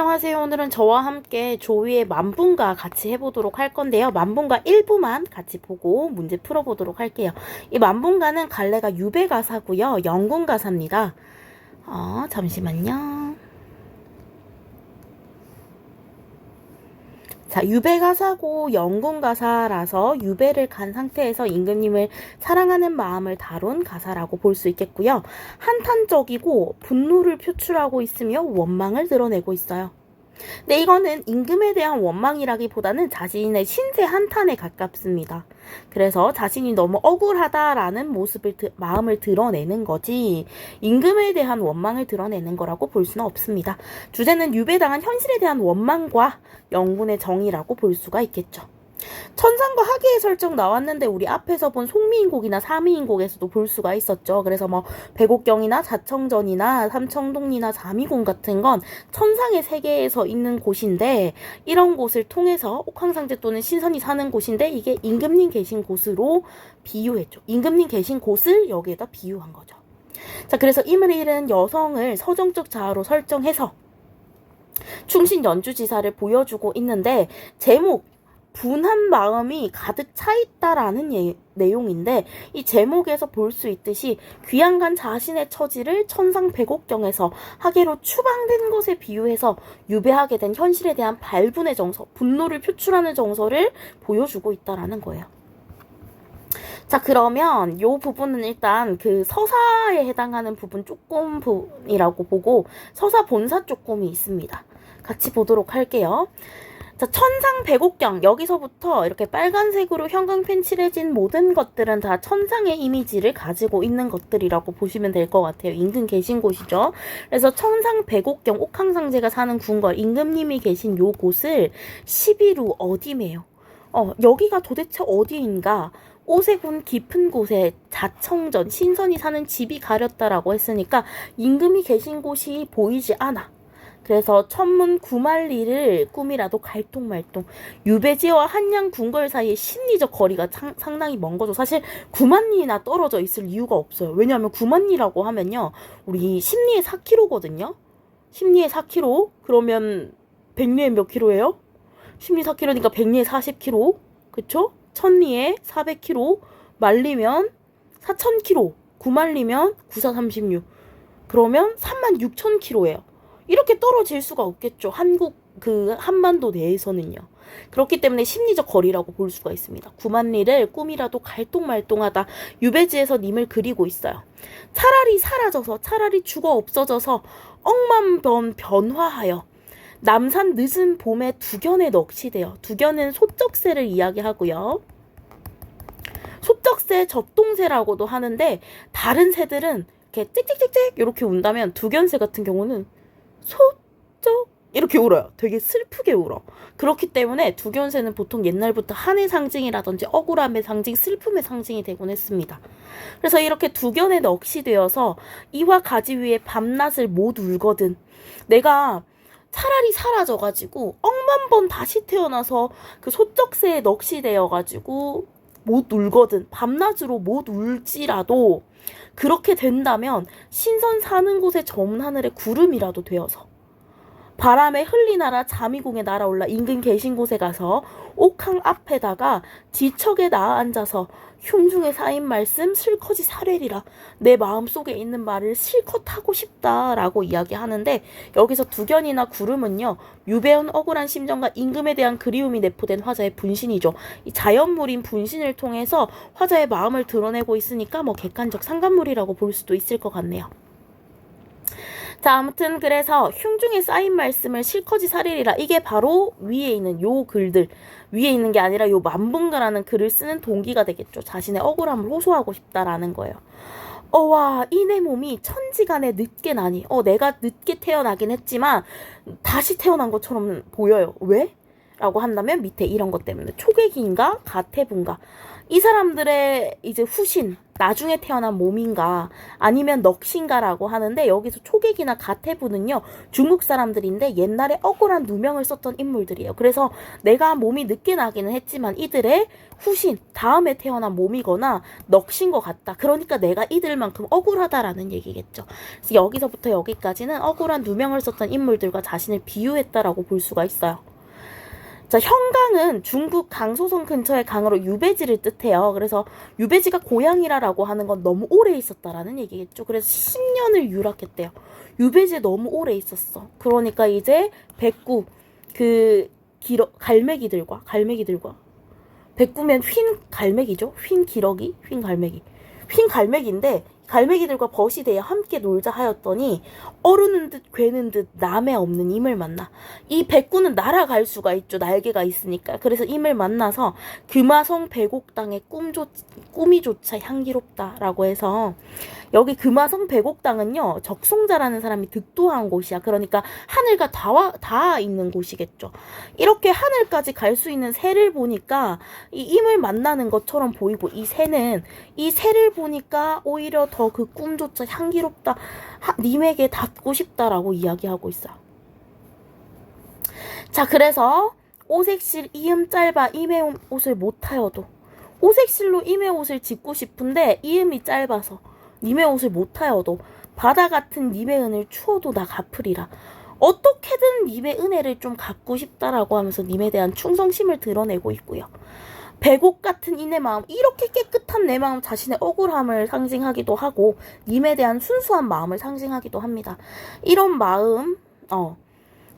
안녕하세요. 오늘은 저와 함께 조이의 만분가 같이 해보도록 할 건데요. 만분가 일부만 같이 보고 문제 풀어보도록 할게요. 이 만분가는 갈래가 유배가사고요. 영군가사입니다. 잠시만요. 자, 유배가사고 영군가사라서 유배를 간 상태에서 임금님을 사랑하는 마음을 다룬 가사라고 볼 수 있겠고요. 한탄적이고 분노를 표출하고 있으며 원망을 드러내고 있어요. 근데 이거는 임금에 대한 원망이라기보다는 자신의 신세 한탄에 가깝습니다. 그래서 자신이 너무 억울하다라는 마음을 드러내는 거지 임금에 대한 원망을 드러내는 거라고 볼 수는 없습니다. 주제는 유배당한 현실에 대한 원망과 영군의 정의라고 볼 수가 있겠죠. 천상과 하계의 설정 나왔는데 우리 앞에서 본 송미인곡이나 사미인곡에서도 볼 수가 있었죠. 그래서 뭐 백옥경이나 자청전이나 삼청동리나 자미공 같은 건 천상의 세계에서 있는 곳인데 이런 곳을 통해서 옥황상제 또는 신선이 사는 곳인데 이게 임금님 계신 곳으로 비유했죠. 임금님 계신 곳을 여기에다 비유한 거죠. 자, 그래서 임을 잃은 여성을 서정적 자아로 설정해서 충신 연주지사를 보여주고 있는데 제목 분한 마음이 가득 차 있다라는 내용인데 이 제목에서 볼 수 있듯이 귀양간 자신의 처지를 천상 백옥경에서 하계로 추방된 것에 비유해서 유배하게 된 현실에 대한 발분의 정서, 분노를 표출하는 정서를 보여주고 있다라는 거예요. 자, 그러면 이 부분은 일단 그 서사에 해당하는 조금이라고 보고 서사 본사 조금이 있습니다. 같이 보도록 할게요. 자, 천상 백옥경, 여기서부터 이렇게 빨간색으로 형광펜 칠해진 모든 것들은 다 천상의 이미지를 가지고 있는 것들이라고 보시면 될 것 같아요. 임금 계신 곳이죠. 그래서 천상 백옥경, 옥황상제가 사는 궁궐, 임금님이 계신 요 곳을 11루 어디매요? 여기가 도대체 어디인가? 오세군 깊은 곳에 자청전, 신선이 사는 집이 가렸다라고 했으니까 임금이 계신 곳이 보이지 않아. 그래서 천문 구만리를 꿈이라도 갈똥말똥. 유배지와 한양 궁궐 사이의 심리적 거리가 상당히 먼 거죠. 사실 9만리나 떨어져 있을 이유가 없어요. 왜냐하면 9만리라고 하면요, 우리 심리에 4km거든요. 심리에 4km? 그러면 백리에 몇 킬로예요? 심리 4km니까 백리에 40km. 그쵸? 천리에 400km. 만리면 4000km. 9만리면 9436. 그러면 36,000km예요. 이렇게 떨어질 수가 없겠죠. 한반도 내에서는요. 그렇기 때문에 심리적 거리라고 볼 수가 있습니다. 9만리를 꿈이라도 갈똥말똥하다. 유배지에서 님을 그리고 있어요. 차라리 사라져서, 차라리 죽어 없어져서 억만변화하여 남산 늦은 봄에 두견에 넋이되어. 두견은 소쩍새를 이야기하고요. 소쩍새, 젖동새라고도 하는데 다른 새들은 이렇게 찍찍찍찍 이렇게 운다면 두견새 같은 경우는 소쩍 이렇게 울어요. 되게 슬프게 울어. 그렇기 때문에 두견새는 보통 옛날부터 한의 상징이라든지 억울함의 상징, 슬픔의 상징이 되곤 했습니다. 그래서 이렇게 두견에 넋이 되어서 이와 가지 위에 밤낮을 못 울거든. 내가 차라리 사라져가지고 억만 번 다시 태어나서 그 소쩍새에 넋이 되어가지고 못 울거든. 밤낮으로 못 울지라도 그렇게 된다면 신선 사는 곳의 저문 하늘에 구름이라도 되어서 바람에 흘리나라 자미궁에 날아올라 임금 계신 곳에 가서 옥황 앞에다가 지척에 나아 앉아서 흉중에 쌓인 말씀 실컷이 사뢰리라. 내 마음속에 있는 말을 실컷 하고 싶다라고 이야기하는데 여기서 두견이나 구름은요, 유배운 억울한 심정과 임금에 대한 그리움이 내포된 화자의 분신이죠. 이 자연물인 분신을 통해서 화자의 마음을 드러내고 있으니까 뭐 객관적 상관물이라고 볼 수도 있을 것 같네요. 자, 아무튼 그래서 흉중에 쌓인 말씀을 실컷이 사리리라. 이게 바로 위에 있는 요 글들, 위에 있는 게 아니라 요 만분가라는 글을 쓰는 동기가 되겠죠. 자신의 억울함을 호소하고 싶다라는 거예요. 와, 이 내 몸이 천지간에 늦게 나니. 내가 늦게 태어나긴 했지만 다시 태어난 것처럼 보여요. 왜? 라고 한다면 밑에 이런 것 때문에 초계기인가 가태분가, 이 사람들의 이제 후신, 나중에 태어난 몸인가 아니면 넋인가라고 하는데, 여기서 초객이나 가태부는요 중국 사람들인데 옛날에 억울한 누명을 썼던 인물들이에요. 그래서 내가 몸이 늦게 나기는 했지만 이들의 후신, 다음에 태어난 몸이거나 넋인 것 같다. 그러니까 내가 이들만큼 억울하다라는 얘기겠죠. 그래서 여기서부터 여기까지는 억울한 누명을 썼던 인물들과 자신을 비유했다라고 볼 수가 있어요. 자, 현강은 중국 강소성 근처의 강으로 유배지를 뜻해요. 그래서 유배지가 고향이라고 하는 건 너무 오래 있었다라는 얘기겠죠. 그래서 10년을 유락했대요. 유배지에 너무 오래 있었어. 그러니까 이제 백구, 갈매기들과 백구면 휜 갈매기죠. 휜 기러기, 휜 갈매기. 휜 갈매기인데 갈매기들과 벗이 되어 함께 놀자 하였더니 어르는 듯 괴는 듯 남의 없는 임을 만나. 이 백구는 날아갈 수가 있죠. 날개가 있으니까. 그래서 임을 만나서 금화성 백옥당의 꿈이조차 향기롭다라고 해서, 여기 금화성 백옥당은요 적송자라는 사람이 득도한 곳이야. 그러니까 하늘과 닿아 있는 곳이겠죠. 이렇게 하늘까지 갈 수 있는 새를 보니까 이 임을 만나는 것처럼 보이고, 이 새를 보니까 오히려 더 그 꿈조차 향기롭다, 님에게 닿고 싶다라고 이야기하고 있어요. 자, 그래서 오색실 이음 짧아 임의 옷을 못하여도, 오색실로 임의 옷을 짓고 싶은데 이음이 짧아서 님의 옷을 못하여도 바다 같은 님의 은을 추어도 나 갚으리라. 어떻게든 님의 은혜를 좀 갚고 싶다라고 하면서 님에 대한 충성심을 드러내고 있고요. 백옥 같은 이내 마음, 이렇게 깨끗한 내 마음, 자신의 억울함을 상징하기도 하고 님에 대한 순수한 마음을 상징하기도 합니다. 이런 마음,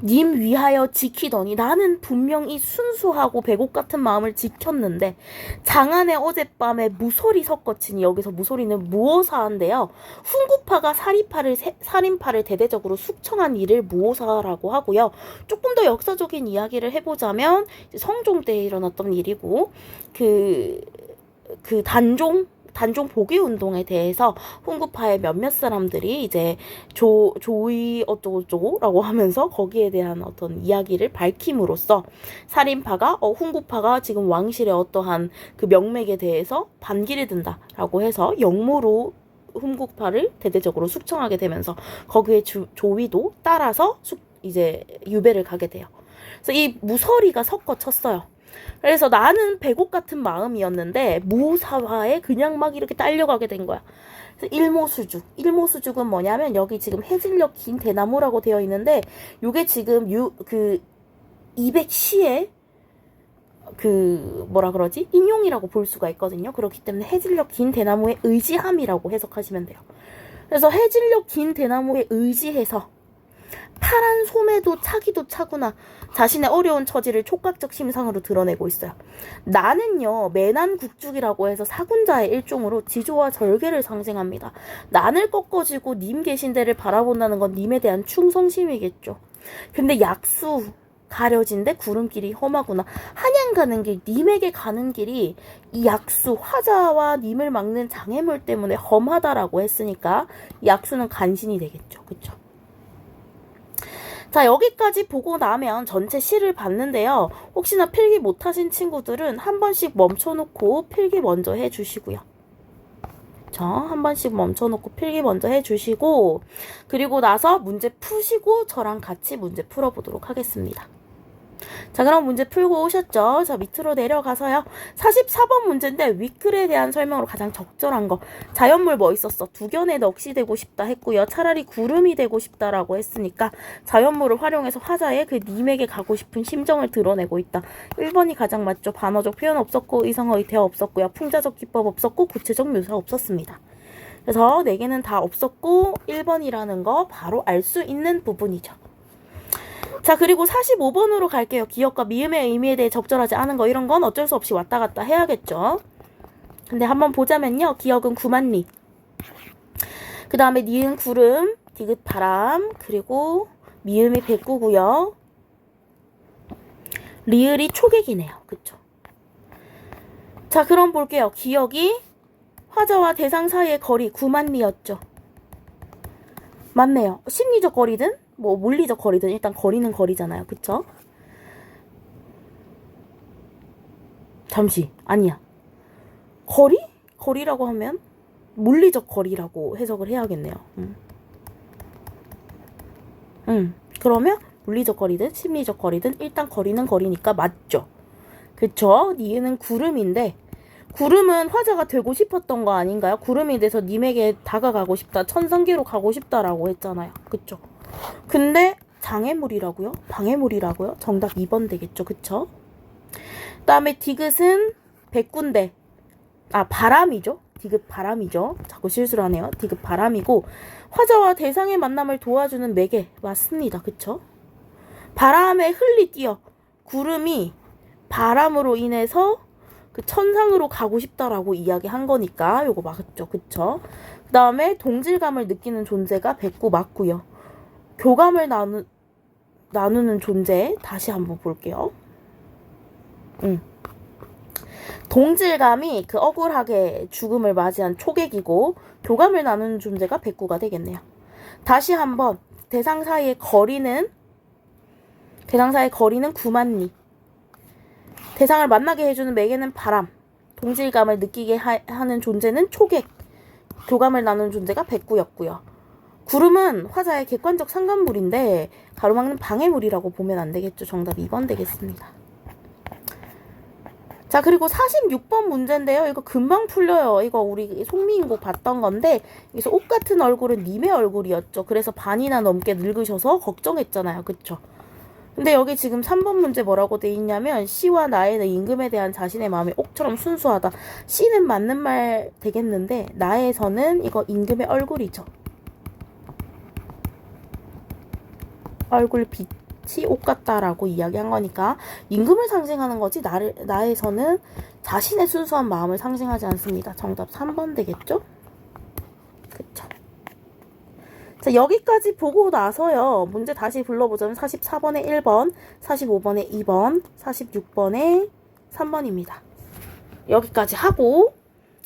님 위하여 지키더니, 나는 분명 이 순수하고 백옥 같은 마음을 지켰는데 장안의 어젯밤에 무소리 섞어치니, 여기서 무소리는 무오사인데요. 훈구파가 살인파를 대대적으로 숙청한 일을 무오사라고 하고요. 조금 더 역사적인 이야기를 해보자면 성종 때 일어났던 일이고, 단종 복위 운동에 대해서 훈구파의 몇몇 사람들이 이제 조의 어쩌고저쩌고라고 하면서 거기에 대한 어떤 이야기를 밝힘으로써 살인파가 훈구파가 지금 왕실의 어떠한 그 명맥에 대해서 반기를 든다라고 해서 역모로 훈구파를 대대적으로 숙청하게 되면서 거기에 조위도 따라서 이제 유배를 가게 돼요. 그래서 이 무서리가 섞어쳤어요. 그래서 나는 백옥 같은 마음이었는데 무사화에 그냥 막 이렇게 딸려가게 된 거야. 그래서 일모수죽은 뭐냐면, 여기 지금 해질녘 긴 대나무라고 되어 있는데, 요게 지금 200시의 인용이라고 볼 수가 있거든요. 그렇기 때문에 해질녘 긴 대나무의 의지함이라고 해석하시면 돼요. 그래서 해질녘 긴 대나무에 의지해서 파란 소매도 차기도 차구나, 자신의 어려운 처지를 촉각적 심상으로 드러내고 있어요. 나는요, 매난국죽이라고 해서 사군자의 일종으로 지조와 절개를 상징합니다. 난을 꺾어지고 님 계신 데를 바라본다는 건 님에 대한 충성심이겠죠. 근데 약수 가려진데 구름길이 험하구나. 한양 가는 길, 님에게 가는 길이 이 약수, 화자와 님을 막는 장애물 때문에 험하다라고 했으니까 약수는 간신이 되겠죠. 그쵸? 자, 여기까지 보고 나면 전체 시를 봤는데요. 혹시나 필기 못하신 친구들은 한 번씩 멈춰놓고 필기 먼저 해주시고요. 한 번씩 멈춰놓고 필기 먼저 해주시고, 그리고 나서 문제 푸시고 저랑 같이 문제 풀어보도록 하겠습니다. 자, 그럼 문제 풀고 오셨죠? 자, 밑으로 내려가서요. 44번 문제인데 윗글에 대한 설명으로 가장 적절한 거. 자연물 뭐 있었어? 두견의 넋이 되고 싶다 했고요. 차라리 구름이 되고 싶다라고 했으니까 자연물을 활용해서 화자의 그 님에게 가고 싶은 심정을 드러내고 있다. 1번이 가장 맞죠. 반어적 표현 없었고 의성어의 대어 없었고요. 풍자적 기법 없었고 구체적 묘사 없었습니다. 그래서 4개는 다 없었고 1번이라는 거 바로 알 수 있는 부분이죠. 자, 그리고 45번으로 갈게요. 기역과 미음의 의미에 대해 적절하지 않은 거, 이런 건 어쩔 수 없이 왔다 갔다 해야겠죠. 근데 한번 보자면요. 기역은 구만리, 그 다음에 니은 구름, 디귿 바람, 그리고 미음이 백구고요. 리을이 초객이네요. 그쵸? 자, 그럼 볼게요. 기역이 화자와 대상 사이의 거리 구만리였죠. 맞네요. 심리적 거리든 뭐 물리적 거리든 일단 거리는 거리잖아요. 그쵸? 잠시, 아니야. 거리라고 하면 물리적 거리라고 해석을 해야겠네요. 그러면 물리적 거리든 심리적 거리든 일단 거리는 거리니까 맞죠. 그쵸? 얘는 구름인데 구름은 화자가 되고 싶었던 거 아닌가요? 구름이 돼서 님에게 다가가고 싶다. 천성계로 가고 싶다라고 했잖아요. 그쵸? 근데 장애물이라고요? 방해물이라고요? 정답 2번 되겠죠. 그쵸? 그 다음에 디귿은 백군데 바람이죠. 디귿 바람이죠. 자꾸 실수를 하네요. 디귿 바람이고 화자와 대상의 만남을 도와주는 매개 맞습니다. 그쵸? 바람에 흘리 뛰어 구름이 바람으로 인해서 그 천상으로 가고 싶다라고 이야기한 거니까 요거 맞죠. 그쵸? 그 다음에 동질감을 느끼는 존재가 백구 맞고요. 교감을 나누는 존재 다시 한번 볼게요. 동질감이 그 억울하게 죽음을 맞이한 초객이고 교감을 나누는 존재가 백구가 되겠네요. 다시 한번 대상 사이의 거리는 구만리. 대상을 만나게 해주는 매개는 바람. 동질감을 느끼게 하는 존재는 초객. 교감을 나누는 존재가 백구였고요. 구름은 화자의 객관적 상관물인데 가로막는 방해물이라고 보면 안 되겠죠. 정답 2번 되겠습니다. 자, 그리고 46번 문제인데요. 이거 금방 풀려요. 이거 우리 송미인곡 봤던 건데 여기서 옷 같은 얼굴은 님의 얼굴이었죠. 그래서 반이나 넘게 늙으셔서 걱정했잖아요. 그쵸? 근데 여기 지금 3번 문제 뭐라고 돼 있냐면 시와 나에는 임금에 대한 자신의 마음이 옥처럼 순수하다. 시는 맞는 말 되겠는데 나에서는 이거 임금의 얼굴이죠. 얼굴 빛이 옷 같다라고 이야기한 거니까 임금을 상징하는 거지 나에서는 자신의 순수한 마음을 상징하지 않습니다. 정답 3번 되겠죠? 그쵸. 자, 여기까지 보고 나서요. 문제 다시 불러보자면 44번에 1번, 45번에 2번, 46번에 3번입니다. 여기까지 하고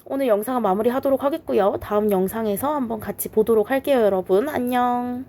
오늘 영상은 마무리하도록 하겠고요. 다음 영상에서 한번 같이 보도록 할게요, 여러분. 안녕.